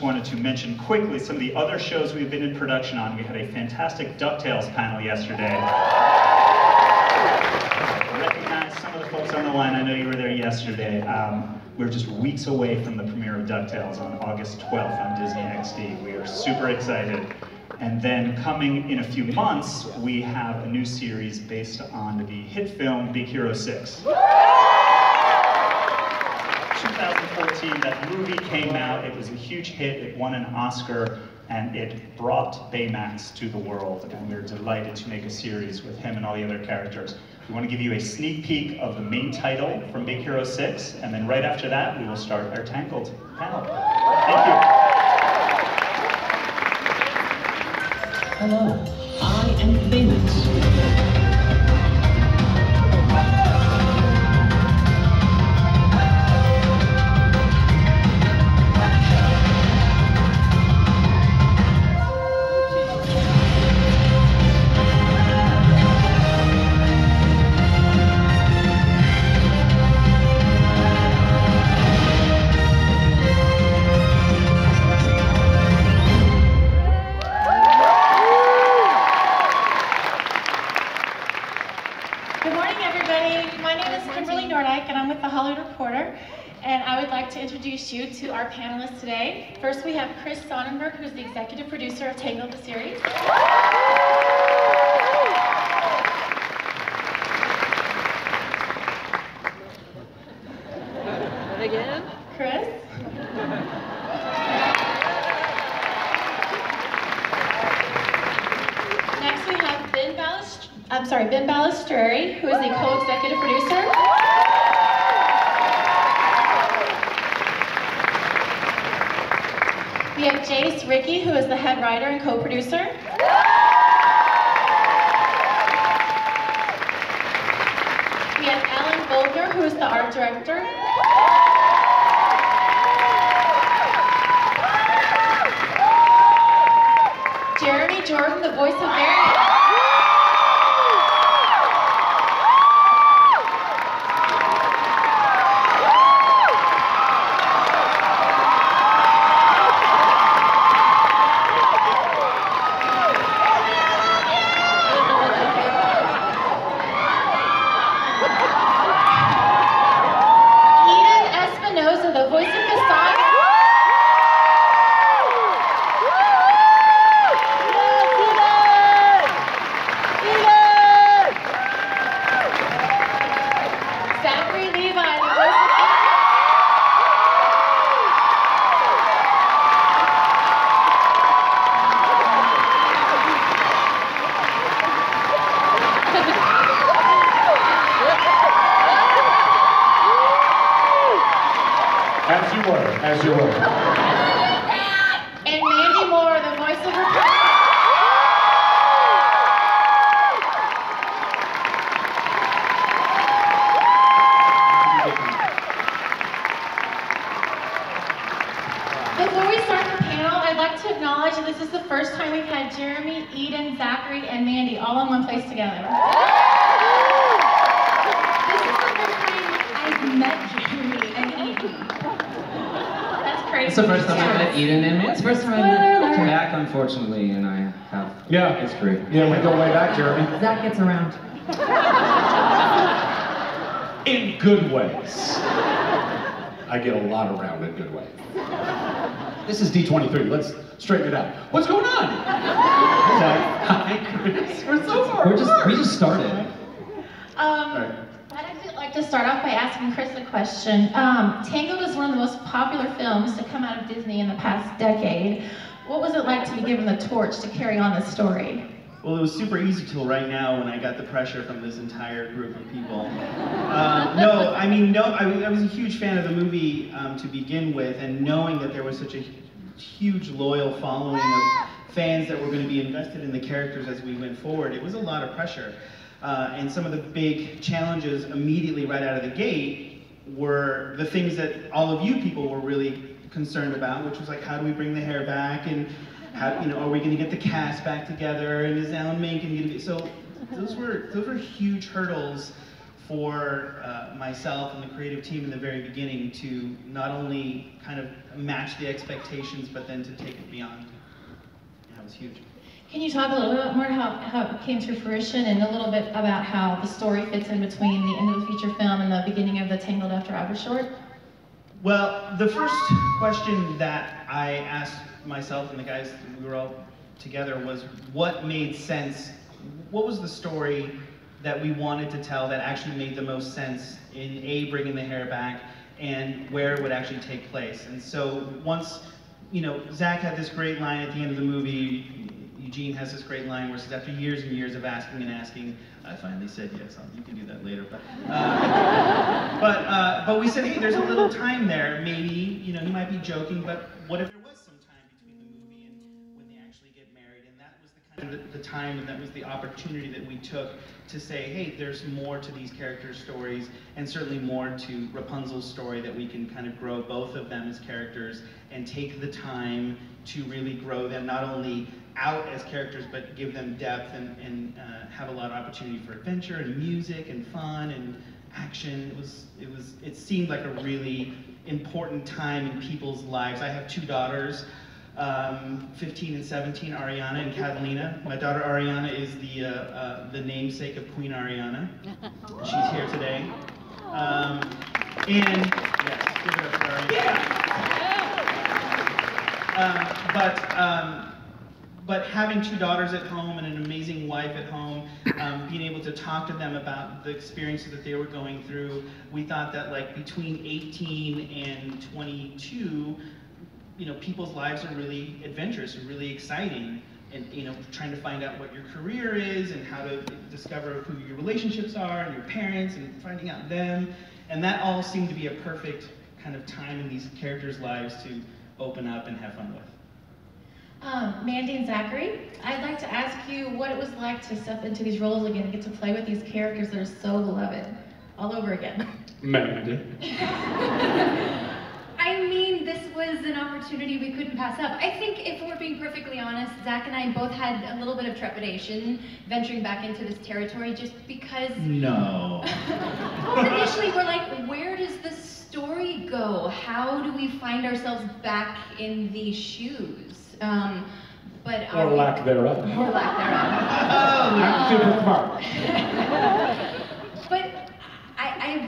just wanted to mention quickly some of the other shows we've been in production on. We had a fantastic DuckTales panel yesterday. I recognize some of the folks on the line. I know you were there yesterday. We're just weeks away from the premiere of DuckTales on August 12th on Disney XD. We are super excited. And then coming in a few months, we have a new series based on the hit film Big Hero 6. 2014, that movie came out. It was a huge hit. It won an Oscar, and it brought Baymax to the world. And we're delighted to make a series with him and all the other characters. We want to give you a sneak peek of the main title from Big Hero 6, and then right after that, we will start our Tangled panel. Thank you. Hello, I am Baymax. To introduce you to our panelists today. First, we have Chris Sonnenberg, who's the executive producer of Tangled, the series. Again? Chris? Next, we have Ben Balistreri, who is the co-executive producer. We have Jace Ricky, who is the head writer and co-producer. We have Alan Vogler, who is the art director. Jeremy Jordan, the voice of Varian. The voice of Cassandra. Zachary Levi, the voice of As you were. And Mandy Moore, the voice of Rapunzel. Before we start the panel, I'd like to acknowledge that this is the first time we've had Jeremy, Eden, Zachary, and Mandy all in one place together. This is the first time I've met Jeremy and Eden. It's the first time I met Eden and it's the first time I met Jack, unfortunately, and I have history. Yeah, we go way back, Jeremy. Zach gets around. In good ways. I get a lot around in good ways. This is D23. Let's straighten it out. What's going on? Hi, Chris. We're so far apart. We just started. I'd actually like to start off by asking Chris a question. Tangled is one of the most popular films to come out of Disney in the past decade. What was it like to be given the torch to carry on this story? Well, it was super easy till right now when I got the pressure from this entire group of people. I was a huge fan of the movie to begin with, and knowing that there was such a huge loyal following of fans that were going to be invested in the characters as we went forward, it was a lot of pressure. And some of the big challenges immediately right out of the gate were the things that all of you people were really concerned about, which was like, how do we bring the hair back, and how, are we going to get the cast back together, and is Alan Menken going to be? So those were huge hurdles for myself and the creative team in the very beginning to not only kind of match the expectations, but then to take it beyond. Yeah, it was huge. Can you talk a little bit more how it came to fruition and a little bit about how the story fits in between the end of the feature film and the beginning of the Tangled After Hours short? Well, the first question that I asked myself and the guys, we were all together, was what made sense, what was the story that we wanted to tell that actually made the most sense in A, bringing the hair back, and where it would actually take place. And so once, you know, Zach had this great line at the end of the movie, Eugene has this great line where it says, after years and years of asking and asking, I finally said yes. You can do that later. But we said, hey, there's a little time there. Maybe, you know, he might be joking, but what if there was some time between the movie and when they actually get married? And that was the kind of the time, and that was the opportunity that we took to say, hey, there's more to these characters' stories, and certainly more to Rapunzel's story, that we can kind of grow both of them as characters and take the time to really grow them, not only out as characters, but give them depth and have a lot of opportunity for adventure and music and fun and action. It seemed like a really important time in people's lives. I have two daughters, 15 and 17, Ariana and Catalina. My daughter Ariana is the namesake of Queen Ariana. She's here today. And yes, give it up for Ariana. But having two daughters at home and an amazing wife at home, being able to talk to them about the experiences that they were going through, we thought that like between 18 and 22, you know, people's lives are really adventurous and really exciting, and you know, trying to find out what your career is and how to discover who your relationships are and your parents and finding out them, and that all seemed to be a perfect kind of time in these characters' lives to open up and have fun with. Mandy and Zachary, I'd like to ask you what it was like to step into these roles again and get to play with these characters that are so beloved all over again. Mandy. I mean, this was an opportunity we couldn't pass up. I think if we're being perfectly honest, Zach and I both had a little bit of trepidation venturing back into this territory just because... No. Well, initially we're like, where does the story go? How do we find ourselves back in these shoes? Or lack thereof. Or lack thereof. I'm super smart. But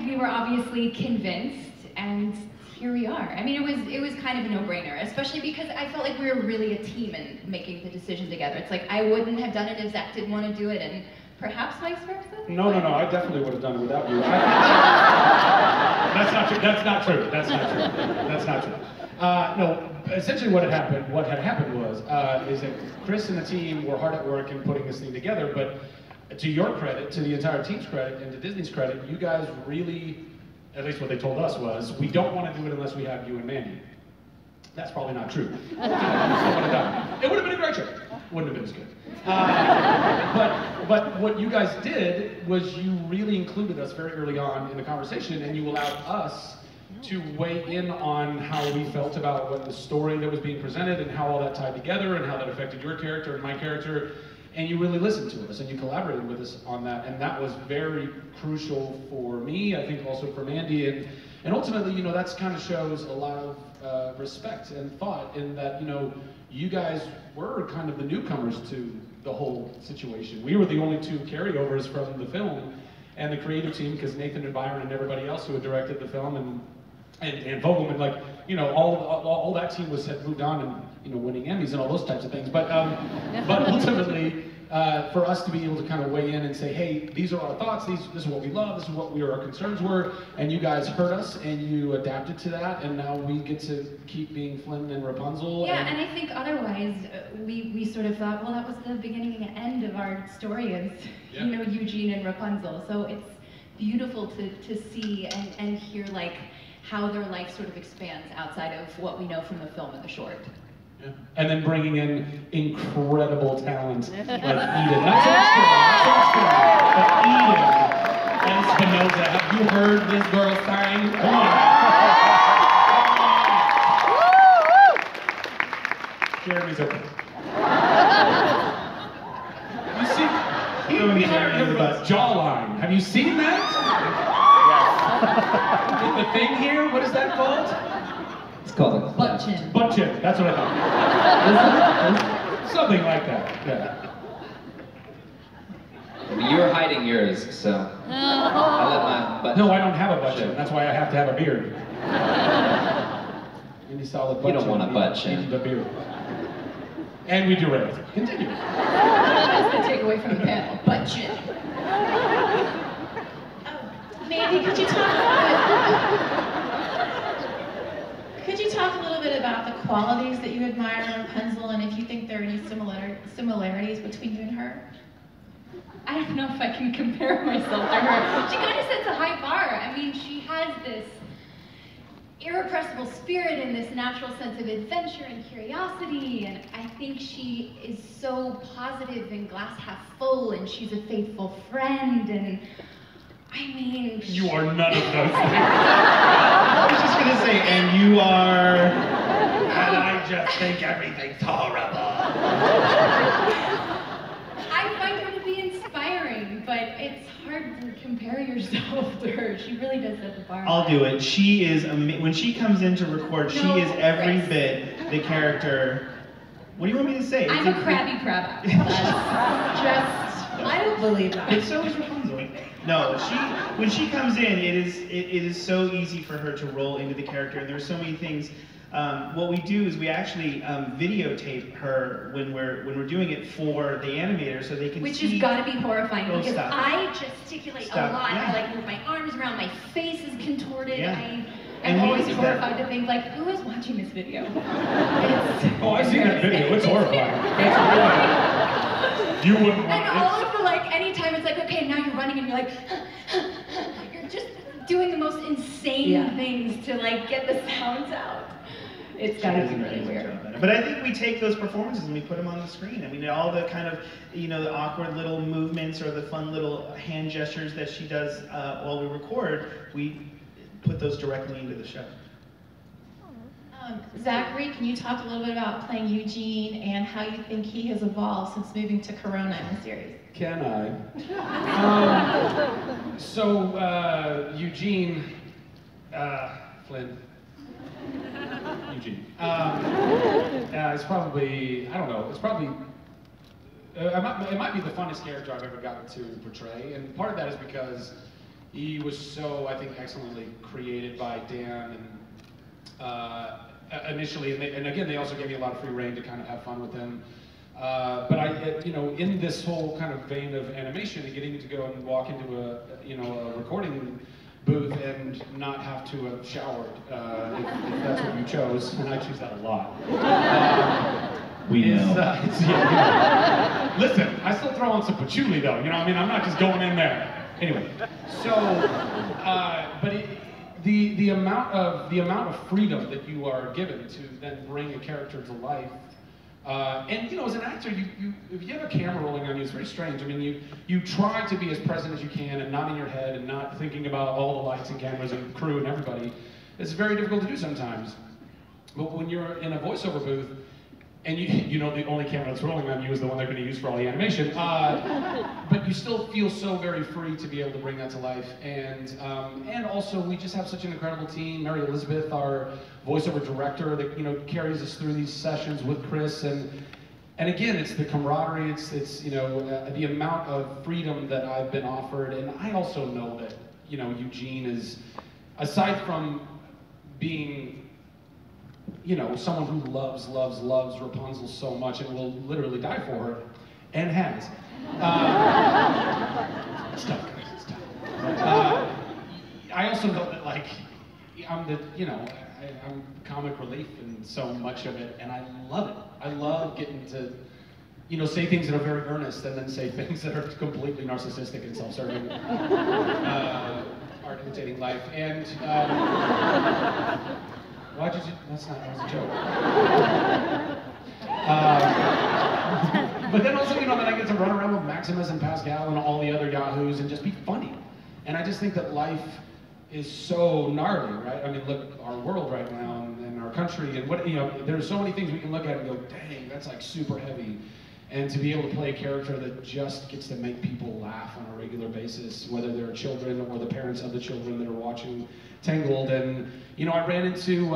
we were obviously convinced, and here we are. I mean, it was kind of a no-brainer, especially because I felt like we were really a team in making the decision together. It's like I wouldn't have done it if Zach didn't want to do it, and perhaps vice versa. No, I definitely would have done it without you. That's not true. That's not true. No, essentially what had happened was is that Chris and the team were hard at work in putting this thing together, but to your credit, to the entire team's credit, and to Disney's credit, you guys really, at least what they told us was, we don't want to do it unless we have you and Mandy. That's probably not true. It would have been a great show. Wouldn't have been as good. But what you guys did was you really included us very early on in the conversation, and you allowed us to weigh in on how we felt about what the story that was being presented and how all that tied together and how that affected your character and my character. And you really listened to us and you collaborated with us on that. And that was very crucial for me, I think also for Mandy. And ultimately, you know, that's kind of shows a lot of respect and thought in that, you know, you guys were kind of the newcomers to the whole situation. We were the only two carryovers from the film and the creative team, because Nathan and Byron and everybody else who had directed the film and Vogelman, like, you know, all that team had moved on and, you know, winning Emmys and all those types of things. But ultimately, for us to be able to kind of weigh in and say, hey, these are our thoughts, this is what we love, this is what our concerns were, and you guys heard us and you adapted to that, and now we get to keep being Flynn and Rapunzel. Yeah, and I think otherwise, we sort of thought, well, that was the beginning and end of our story as, you know, Eugene and Rapunzel. So it's beautiful to see and hear, like, how their life sort of expands outside of what we know from the film and the short. Yeah. And then bringing in incredible talent like Eden. Not extra, but Eden and Spinoza. Have you heard this girl sing? Come on. Jeremy's open. You see, throwing Jeremy under the bus. Jawline. Have you seen that? Yes. The thing here, what is that called? It's called a Butt chin. Butt chin, that's what I thought. Something like that, yeah. You were hiding yours, so I let my butt. No, I don't have a butt chin. That's why I have to have a beard. Any solid butt You don't want a butt chin. needs a beard. And we derailed. Continue. That's the takeaway from the panel. Butt chin. Mandy, could you talk a little bit about the qualities that you admire in Rapunzel, and if you think there are any similarities between you and her? I don't know if I can compare myself to her. She kind of sets a high bar. I mean, she has this irrepressible spirit and this natural sense of adventure and curiosity, and I think she is so positive and glass half full, and she's a faithful friend, and I mean... You are none of those things. I was just gonna say, and you are... And I just think everything's horrible. I find her to be inspiring, but it's hard to compare yourself to her. She really does set the bar. I'll do it. She is, when she comes in to record, she is every bit the character. What do you want me to say? I'm a crabby crab apple. That's just, I don't believe that. But so is Rapunzel. No, when she comes in, it is so easy for her to roll into the character, and there's so many things. What we do is we actually videotape her when we're doing it for the animator, so they can Which see. has got to be horrifying, Oh, because stop. I gesticulate a lot. Yeah. I like move my arms around, my face is contorted. Yeah. I'm And we always did horrified to think, like, who is watching this video? Oh, I've seen that video. It's horrifying. You wouldn't want And all of the, like, anytime it's like, okay, now you're running and you're like, you're just doing the most insane things to, like, get the sounds out. It's gotta be really weird. But I think we take those performances and we put them on the screen. I mean, all the kind of, the awkward little movements or the fun little hand gestures that she does while we record, we put those directly into the show. Zachary, can you talk a little bit about playing Eugene and how you think he has evolved since moving to Corona in the series? Can I? Eugene, Flynn. Eugene. It's probably, I don't know, it's probably, it might be the funnest character I've ever gotten to portray, and part of that is because he was so, I think, excellently created by Dan, and initially, and again, they also gave me a lot of free reign to kind of have fun with him. But in this whole kind of vein of animation and getting to go and walk into a recording booth and not have to have showered, if that's what you chose, and I choose that a lot. Listen, I still throw on some patchouli though, I'm not just going in there. Anyway, the amount of freedom that you are given to then bring a character to life, and as an actor, if you have a camera rolling on you, it's very strange. I mean, you try to be as present as you can and not in your head and not thinking about all the lights and cameras and crew and everybody. It's very difficult to do sometimes. But when you're in a voiceover booth, and the only camera that's rolling on you is the one they're going to use for all the animation, but you still feel so very free to be able to bring that to life. And also, we just have such an incredible team. Mary Elizabeth, our voiceover director, that carries us through these sessions with Chris, and again, it's the camaraderie, it's the amount of freedom that I've been offered, and I also know that Eugene is, aside from being someone who loves Rapunzel so much and will literally die for her, and has. It's tough, guys, it's tough. I also know that, I'm comic relief in so much of it, and I love it. I love getting to, say things that are very earnest and then say things that are completely narcissistic and self-serving, art imitating life, and why did you? That was a joke. But then also, then I get to run around with Maximus and Pascal and all the other yahoos and just be funny. And I just think that life is so gnarly, right? I mean, look, our world right now and our country and there's so many things we can look at and go, dang, that's like super heavy. And to be able to play a character that just gets to make people laugh on a regular basis, whether they're children or the parents of the children that are watching Tangled. And, you know, I ran into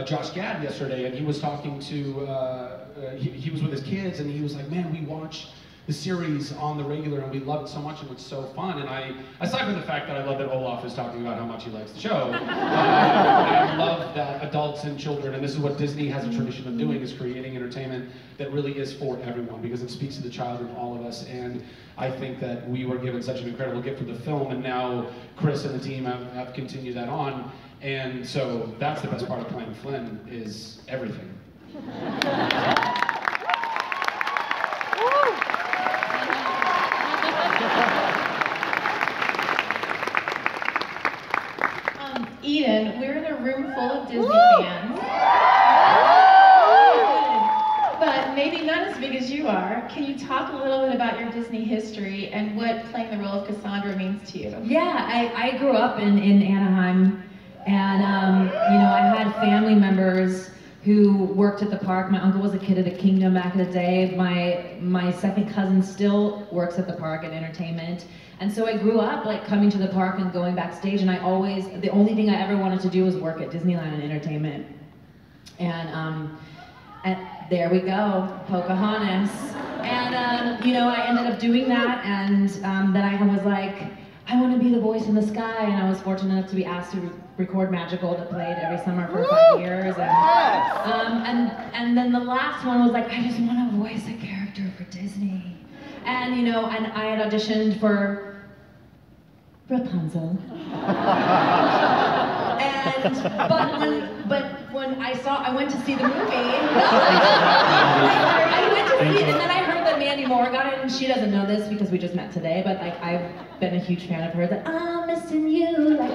Josh Gad yesterday, and he was talking to, he was with his kids, and he was like, man, we watch the series on the regular, and we love it so much, and it's so fun. And aside from the fact that I love that Olaf is talking about how much he likes the show, I love that adults and children, and this is what Disney has a tradition of doing, is creating entertainment that really is for everyone, because it speaks to the child in all of us. And I think that we were given such an incredible gift with the film, and now Chris and the team have continued that on. And so that's the best part of playing Flynn, is everything. Eden, we're in a room full of Disney fans. But maybe not as big as you are. Can you talk a little bit about your Disney history and what playing the role of Cassandra means to you? Yeah, I grew up in Anaheim, and you know, I had family members who worked at the park. My uncle was a kid at the Kingdom back in the day. My second cousin still works at the park at entertainment. And so I grew up like coming to the park and going backstage, and the only thing I ever wanted to do was work at Disneyland and entertainment. And there we go, Pocahontas. And you know, I ended up doing that, and then I was like, I want to be the voice in the sky, and I was fortunate enough to be asked to record Magical, that played every summer for 5 years. And then the last one was like, I just want to voice a character for Disney. And you know, and I had auditioned for Rapunzel. But when I went to see the movie, I went to see it, and then I heard that Mandy Moore got it, and she doesn't know this because we just met today, but like I've been a huge fan of hers. That I'm missing you like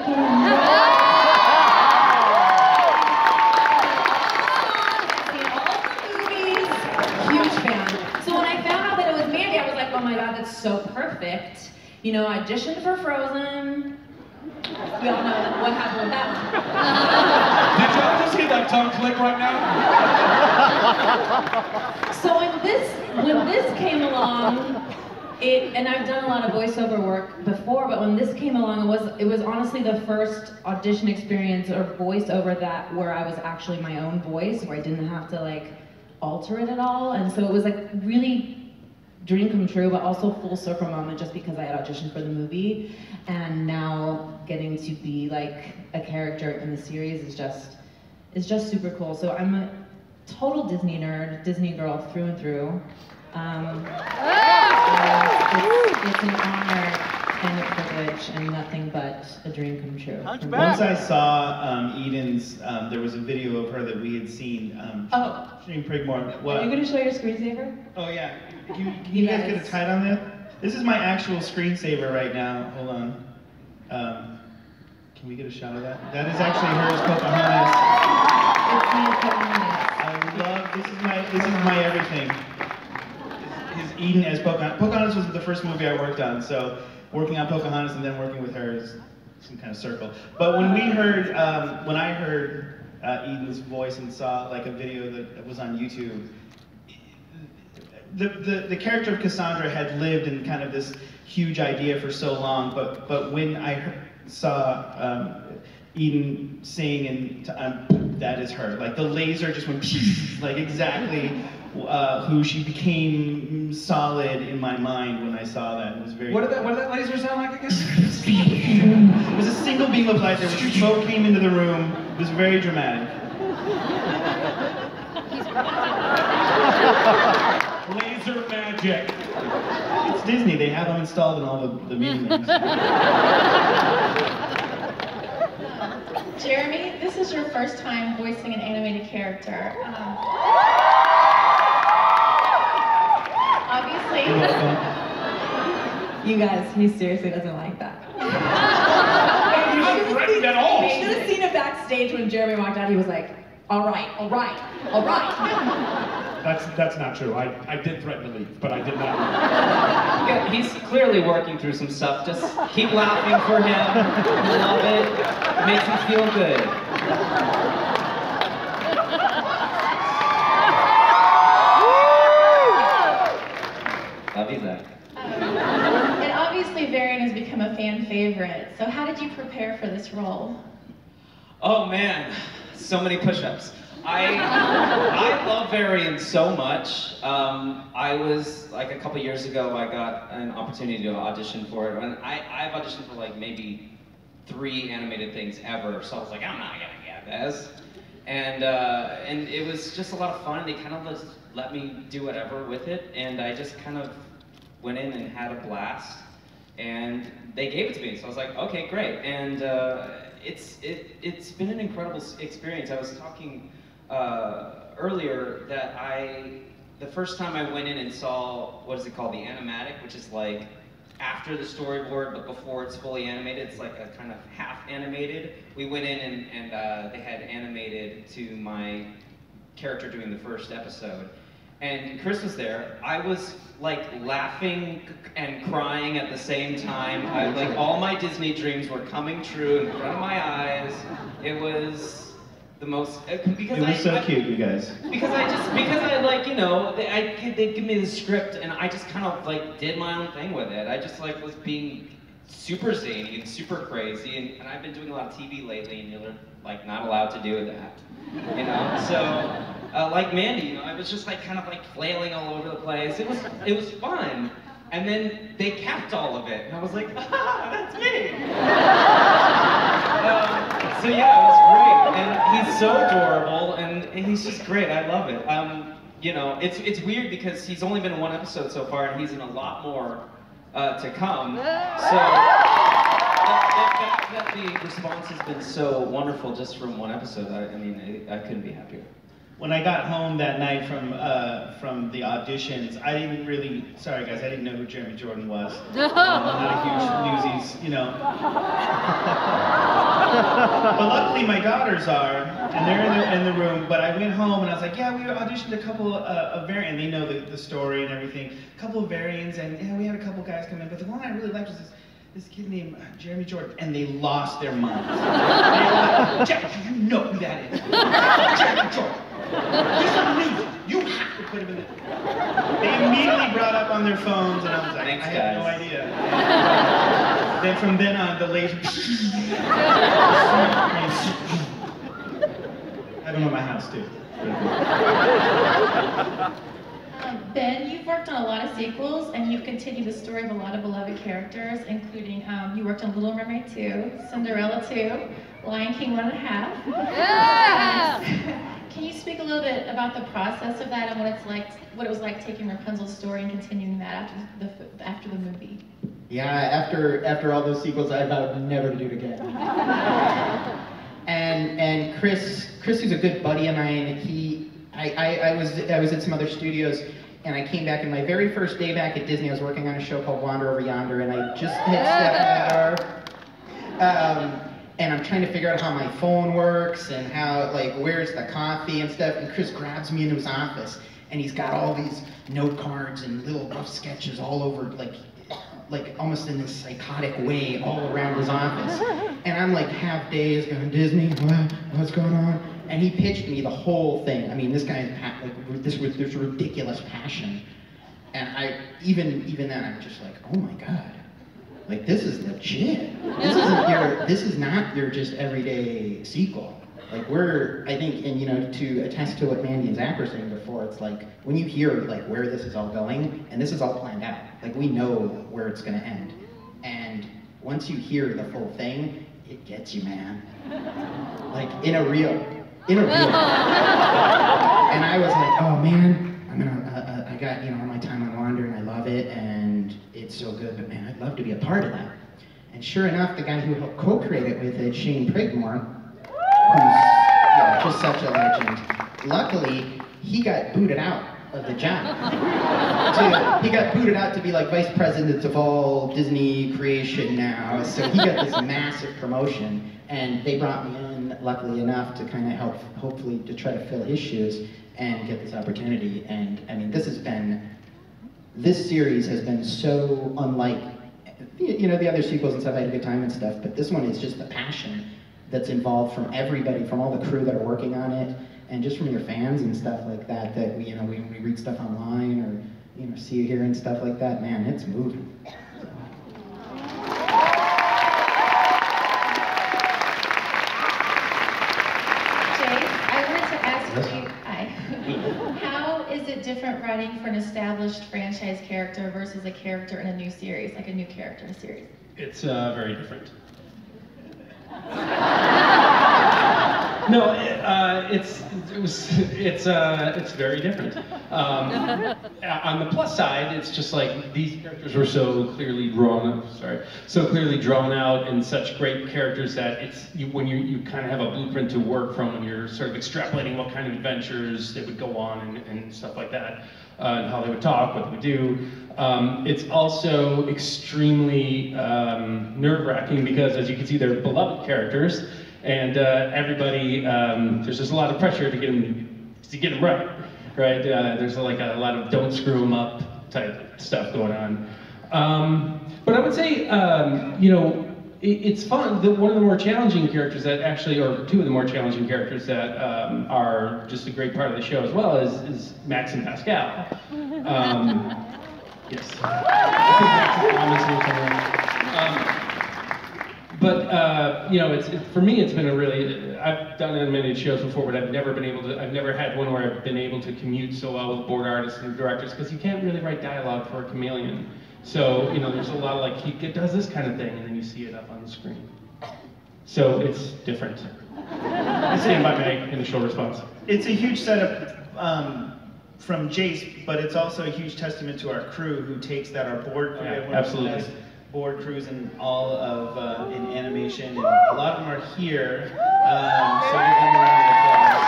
huge fan. So when I found out that it was Mandy, I was like, oh my god, that's so perfect. You know, I auditioned for Frozen. We all know what happened with that one. Did y'all just hear that tongue click right now? So when this came along, and I've done a lot of voiceover work before, but when this came along, it was honestly the first audition experience or voiceover where I was actually my own voice, where I didn't have to like alter it at all. And so it was like really dream come true, but also full circle moment, just because I had auditioned for the movie, and now getting to be like a character in the series is just super cool. So I'm a total Disney nerd, Disney girl through and through. It's an honor and a privilege and nothing but a dream come true. Once I saw Eden's, there was a video of her that we had seen. Stream Prigmore. What? Are you going to show your screensaver? Oh yeah. Can you guys get a tight on that? This is my actual screensaver right now. Hold on. Can we get a shot of that? That is actually her as Pocahontas. It's me as Pocahontas. I love, this is my everything. Is Eden as Pocahontas. Pocahontas was the first movie I worked on, so working on Pocahontas and then working with her is some kind of circle. But when I heard Eden's voice and saw like a video that was on YouTube, the character of Cassandra had lived in kind of this huge idea for so long, but when I saw Eden sing, and that is her. Like the laser just went like exactly who she became solid in my mind when I saw that. It was very. What did that laser sound like again? It was a single beam of light. There was smoke came into the room. It was very dramatic. Laser magic. It's Disney. They have them installed in all the meeting rooms. Jeremy, this is your first time voicing an animated character. Obviously. You guys, he seriously doesn't like that. I'm not threatened at all. You should have seen it backstage when Jeremy walked out. He was like, all right, all right, all right. That's not true. I did threaten to leave, but I did not. Yeah, he's clearly working through some stuff. Just keep laughing for him. Love it. Makes him feel good. did you prepare for this role? Oh man, so many push-ups. I love Varian so much. I was, like a couple years ago, I got an opportunity to audition for it. And I've auditioned for like maybe 3 animated things ever, so I was like, I'm not gonna get this. And it was just a lot of fun. They kind of just let me do whatever with it, and I just kind of went in and had a blast. And they gave it to me, so I was like, okay, great. And it's been an incredible experience. I was talking earlier that the first time I went in and saw, what is it called, the animatic, which is like after the storyboard but before it's fully animated. It's like a kind of half animated. We went in and they had animated to my character doing the first episode. And Chris was there. I was like laughing and crying at the same time. Like all my Disney dreams were coming true in front of my eyes. It was the most, because it was so cute, you guys. Because I like, you know, they give me the script and I just kind of like did my own thing with it. I just like was being super zany and super crazy, and I've been doing a lot of TV lately, and you're like not allowed to do that, you know. So like Mandy, you know, I was just like kind of like flailing all over the place. It was fun, and then they kept all of it, and I was like, ah, that's me. So yeah, it was great, and he's so adorable, and he's just great. I love it. You know, it's weird because he's only been in 1 episode so far, and he's in a lot more to come. So the fact that the response has been so wonderful just from 1 episode, I mean, I couldn't be happier. When I got home that night from the auditions, I didn't really, sorry guys, I didn't know who Jeremy Jordan was. I'm not a huge Newsies, you know. But luckily my daughters are, and they're in the room, but I went home and I was like, yeah, we auditioned a couple of Varian, they know the story and everything, a couple of Varians, and yeah, we had a couple guys come in, but the one I really liked was this kid named Jeremy Jordan, and they lost their minds. They were like, Jack, you know who that is. Jeremy Jordan. He's on the news. You have to put him in there. They immediately brought up on their phones, and I was like, thanks, I had no guys. idea. Then from then on, the laser. I have them at my house too. Ben, you've worked on a lot of sequels, and you've continued the story of a lot of beloved characters, including you worked on Little Mermaid 2, Cinderella 2, Lion King 1.5. Yeah! Can you speak a little bit about the process of that and what it was like taking Rapunzel's story and continuing that after the movie? Yeah, after all those sequels, I vowed never to do it again. and Chris, who's a good buddy of mine, I was at some other studios, and I came back, and my very first day back at Disney, I was working on a show called Wander Over Yonder, and I just hit step and I'm trying to figure out how my phone works and how, like, where's the coffee and stuff, and Chris grabs me into his office, and he's got all these note cards and little rough sketches all over, like almost in this psychotic way all around his office. And I'm like half dazed going, Disney, what's going on? And he pitched me the whole thing. I mean, this guy, like, this ridiculous passion. And even then, I'm just like, oh my God. Like, this is legit. This is not your just everyday sequel. Like, I think, and you know, to attest to what Mandy and Zach were saying before, it's like, when you hear like where this is all going, and this is all planned out, like we know where it's gonna end. And once you hear the full thing, it gets you, man. Like, in a real way. And I was like, oh man, I got, you know, my time on Wander and I love it, and it's so good, but man, I'd love to be a part of that. And sure enough, the guy who helped co-create it with it, Shane Prigmore, who's just such a legend, luckily, he got booted out of the job. He got booted out to be like vice president of all Disney creation now, so he got this massive promotion, and they brought me in, luckily enough, to kind of help, hopefully, to try to fill his shoes and get this opportunity. And I mean, this series has been so unlike, you know, the other sequels and stuff. I had a good time and stuff, but this one is just the passion that's involved from everybody, from all the crew that are working on it, and just from your fans and stuff like that. That we read stuff online or, you know, see you here and stuff like that. Man, it's moving. is it different writing for an established franchise character versus a character in a new series, like a new character in a series? It's very different. No, it's very different. On the plus side, it's just like these characters were so clearly drawn out and such great characters that when you kind of have a blueprint to work from when you're sort of extrapolating what kind of adventures they would go on and stuff like that, and how they would talk, what they would do. It's also extremely nerve-wracking because, as you can see, they're beloved characters. And everybody, there's just a lot of pressure to get them right? There's like a lot of don't screw them up type stuff going on. But I would say, it's fun. One of the more challenging characters that actually, or two of the more challenging characters that are just a great part of the show as well is Max and Pascal. Yes. I think Max is honestly somewhere. But for me, it's been a really. I've done animated shows before, but I've never had one where I've been able to commute so well with board artists and directors because you can't really write dialogue for a chameleon. So there's a lot of like he does this kind of thing, and then you see it up on the screen. So it's different. I stand by my initial response. It's a huge setup from Jace, but it's also a huge testament to our crew who takes that, our board crew. Yeah, absolutely. Board crews in all of in animation, and a lot of them are here, so give them a round of applause.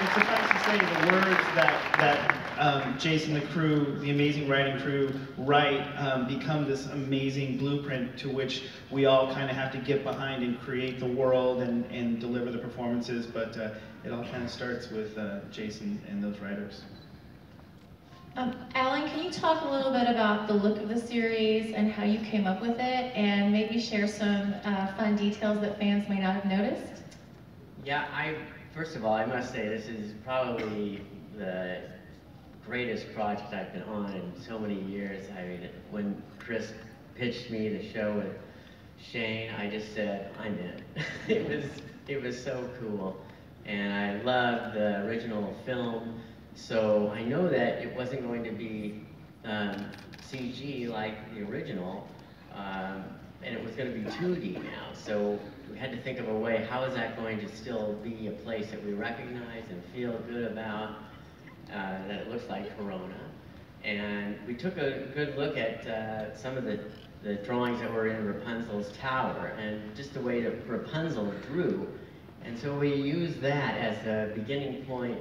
It's suffice to say the words that Jason, the crew, the amazing writing crew, write become this amazing blueprint to which we all kind of have to get behind and create the world and deliver the performances, but it all kind of starts with Jason and those writers. Alan, can you talk a little bit about the look of the series and how you came up with it, and maybe share some fun details that fans may not have noticed? Yeah, first of all, I must say this is probably the greatest project I've been on in so many years. I mean, when Chris pitched me the show with Shane, I just said, I'm in. It was so cool, and I loved the original film. So I know that it wasn't going to be CG like the original, and it was going to be 2D now. So we had to think of a way, how is that going to still be a place that we recognize and feel good about, that it looks like Corona. And we took a good look at some of the drawings that were in Rapunzel's tower, and just the way that Rapunzel drew. And so we used that as a beginning point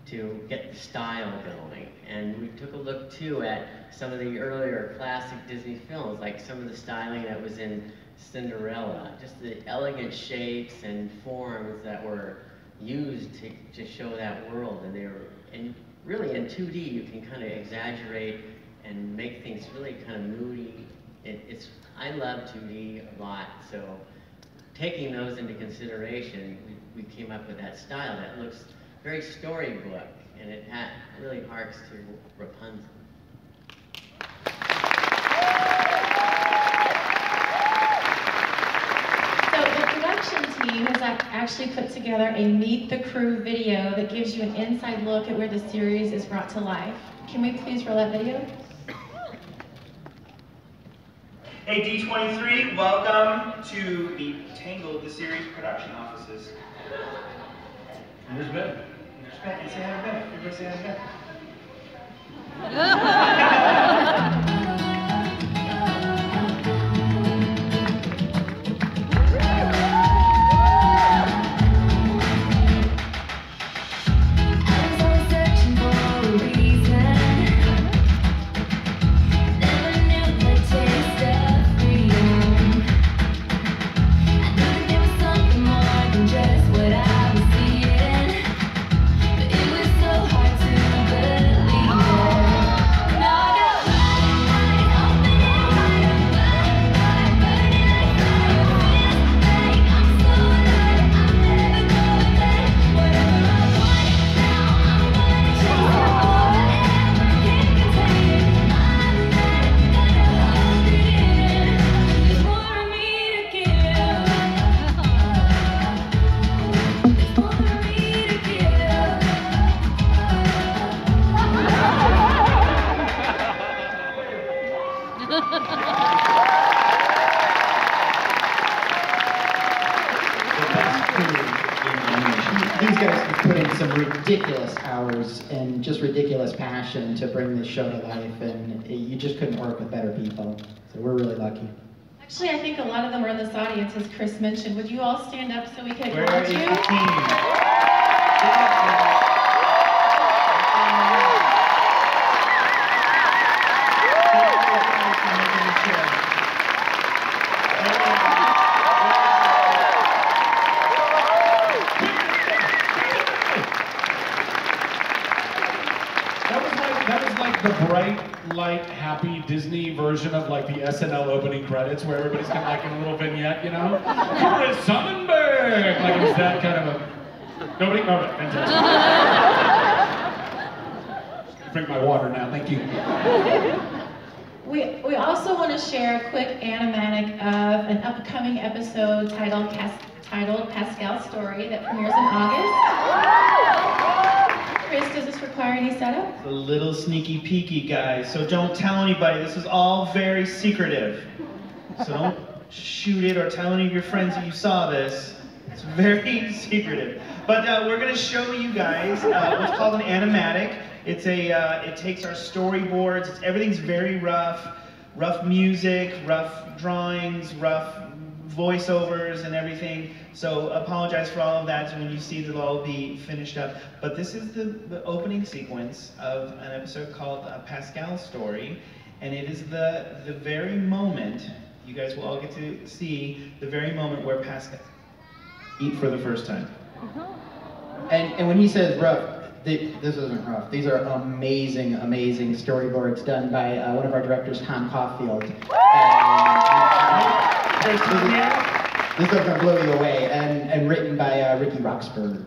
to get the style going. And we took a look too at some of the earlier classic Disney films, like some of the styling that was in Cinderella, just the elegant shapes and forms that were used to show that world. And they were, and really in 2D you can kind of exaggerate and make things really kind of moody. I love 2D a lot, so taking those into consideration, we came up with that style that looks very storybook, and it really harks to Rapunzel. So the production team has actually put together a Meet the Crew video that gives you an inside look at where the series is brought to life. Can we please roll that video? Hey D23, welcome to the Tangled, the series production offices. Here's Ben. There's Ben, and say hi to Ben. Everybody say hi to Ben. No! These guys have put in some ridiculous hours and just ridiculous passion to bring this show to life, and you just couldn't work with better people. So we're really lucky. Actually, I think a lot of them are in this audience, as Chris mentioned. Would you all stand up so we can Where acknowledge is you? the team? That was like the bright, light, happy Disney version of like the SNL opening credits where everybody's kind of like in a little vignette, you know? Chris Sonnenberg! Like it was that kind of a... Nobody? All right, fantastic. Drink my water now, thank you. We also want to share a quick animatic of an upcoming episode titled Pascal's Story that premieres in August. Chris, does this require any setup? It's a little sneaky peeky, guys, so don't tell anybody. This is all very secretive. So don't shoot it or tell any of your friends that you saw this. It's very secretive. But we're going to show you guys what's called an animatic. It's it takes our storyboards. Everything's very rough music, rough drawings, rough voiceovers and everything. So apologize for all of that. So when you see it, it'll all be finished up. But this is the opening sequence of an episode called Pascal's Story, and it is the very moment, you guys will all get to see the very moment where Pascal eat for the first time. And when he says rough, this isn't rough. These are amazing, amazing storyboards done by one of our directors, Tom Caulfield. This is gonna blow you away, and written by Ricky Roxburgh.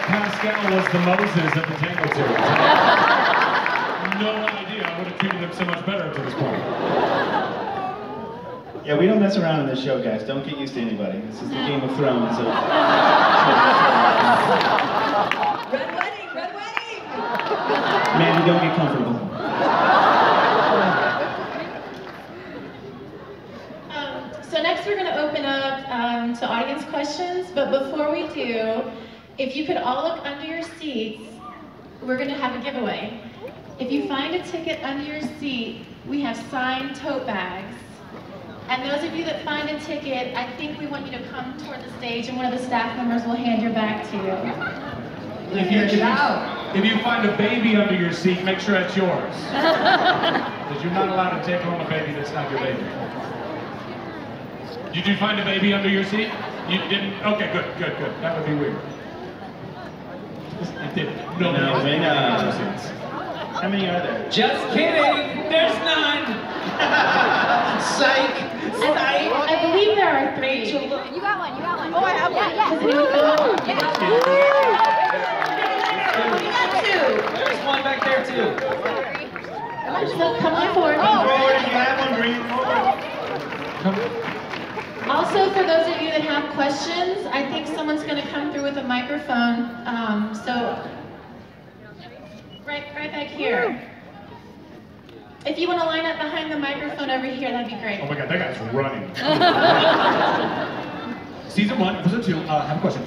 Pascal was the Moses of the Tangled series. No idea. I would have treated him so much better up to this point. Yeah, we don't mess around in this show, guys. Don't get used to anybody. This is the Game of Thrones. So. Red wedding, red wedding! Mandy, don't get comfortable. So next we're going to open up to audience questions, but before we do, if you could all look under your seats, we're going to have a giveaway. If you find a ticket under your seat, we have signed tote bags. And those of you that find a ticket, I think we want you to come toward the stage and one of the staff members will hand your bag to you. If you find a baby under your seat, make sure it's yours. Because you're not allowed to take home a baby that's not your baby. Did you find a baby under your seat? You didn't? Okay, good. That would be weird. I didn't. No. How many are there? Just kidding. There's none. Psych! I believe there are 3. You got one. Oh, I have one. You got 2. There's one back there too. So come on forward. Come forward, if you have one, bring it forward. Also, for those of you that have questions, I think someone's going to come through with a microphone. So, right back here. If you want to line up behind the microphone over here, that'd be great. Oh my God, that guy's running. Season 1, episode 2. I have a question.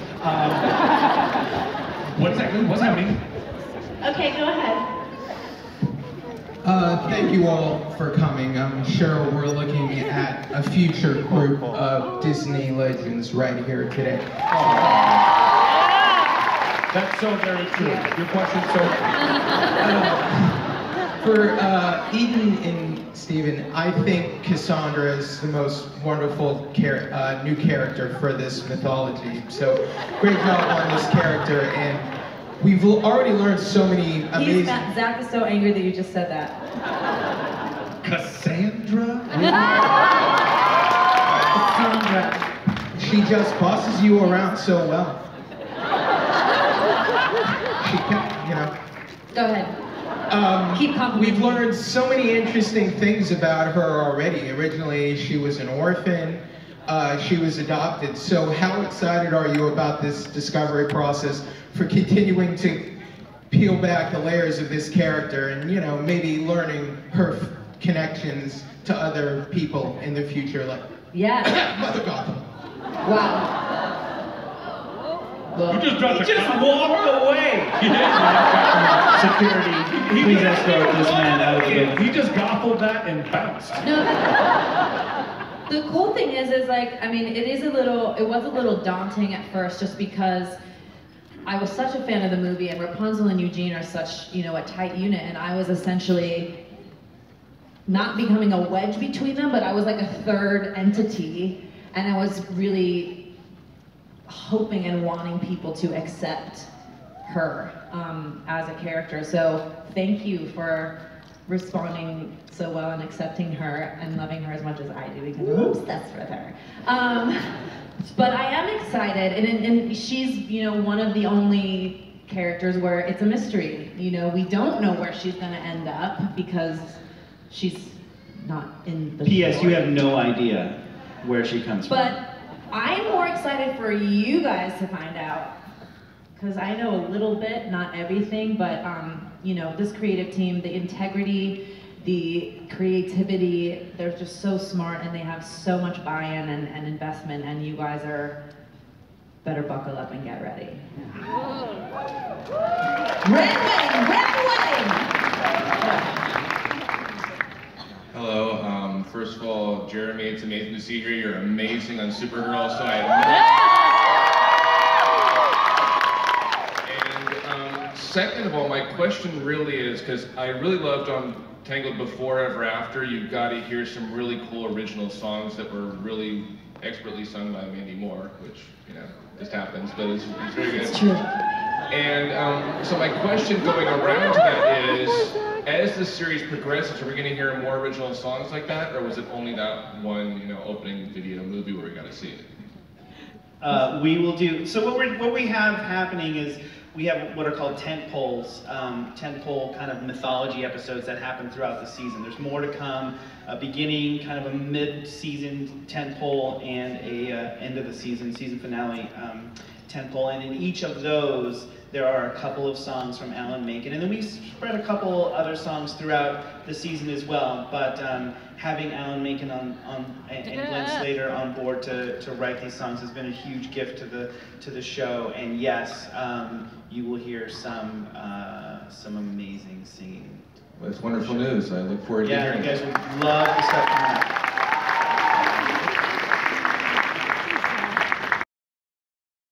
What's happening? Okay, go ahead. Thank you all for coming. I'm sure we're looking at a future group of Disney legends right here today. That's so very true. Your question's so For Eden and Steven, I think Cassandra is the most wonderful new character for this mythology. So great job on this character, and we've already learned so many amazing... Zach is so angry that you just said that. Cassandra? Cassandra. She just bosses you around so well. She can, Go ahead. Keep complimenting. We've learned so many interesting things about her already. Originally, she was an orphan. She was adopted. So how excited are you about this discovery process for continuing to peel back the layers of this character and, maybe learning her connections to other people in the future, like Mother Gothel. Wow. You just dropped He just walked away. Security, please escort this man out of the building. He just gobbled that and bounced. No, the cool thing is like, I mean, it was a little daunting at first just because I was such a fan of the movie, and Rapunzel and Eugene are such, a tight unit, and I was essentially not becoming a wedge between them, but I was like a third entity, and I was really hoping and wanting people to accept her as a character. So thank you for responding so well and accepting her and loving her as much as I do, because I'm obsessed with her. But I am excited, and she's one of the only characters where it's a mystery. We don't know where she's going to end up because she's not in the P.S. story. You have no idea where she comes from. But I'm more excited for you guys to find out, because I know a little bit, not everything, but this creative team, the integrity, the creativity, they're just so smart, and they have so much buy-in and investment, and you guys better buckle up and get ready. Red wedding! Hello, first of all, Jeremy, it's amazing to see you. You're amazing on Supergirl, so And second of all, my question really is, because I really loved on Tangled Before Ever After, you got to hear some really cool original songs that were really expertly sung by Mandy Moore, which, just happens, but it's very good. It's true. And so my question going around to that is, as the series progresses, are we going to hear more original songs like that, or was it only that one, opening video movie where we got to see it? We will do. So what we have happening is we have what are called tent poles, tentpole kind of mythology episodes that happen throughout the season. There's more to come, a beginning, kind of a mid-season tentpole, and a end of the season finale tentpole. And in each of those, there are a couple of songs from Alan Menken, and then we spread a couple other songs throughout the season as well. But having Alan Menken and Glenn Slater on board to write these songs has been a huge gift to the show. And yes, you will hear some amazing singing. Well, that's wonderful news. I look forward to hearing it. Yeah, you guys would love the stuff coming out.